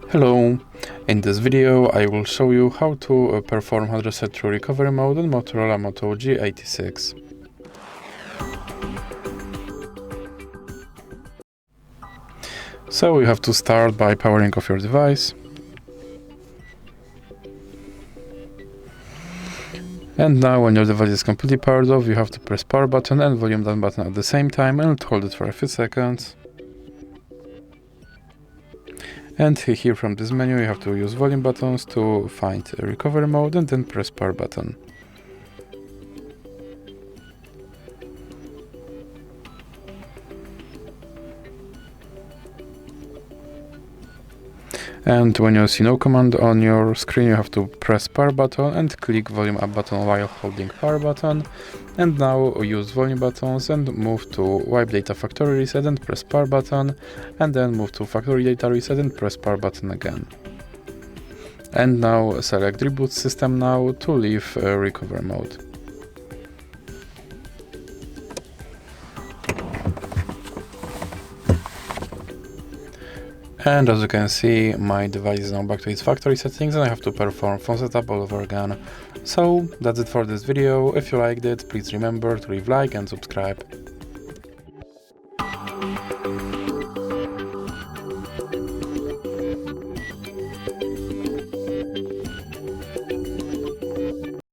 Hello, in this video I will show you how to perform hard reset through recovery mode on Motorola Moto G86. So you have to start by powering off your device. And now when your device is completely powered off, you have to press power button and volume down button at the same time and hold it for a few seconds. And here from this menu you have to use volume buttons to find recovery mode and then press power button. And when you see no command on your screen, you have to press power button and click volume up button while holding power button. And now use volume buttons and move to wipe data factory reset and press power button, and then move to factory data reset and press power button again. And now select reboot system now to leave recovery mode. And as you can see, my device is now back to its factory settings and I have to perform phone setup all over again. So that's it for this video. If you liked it, please remember to leave a like and subscribe.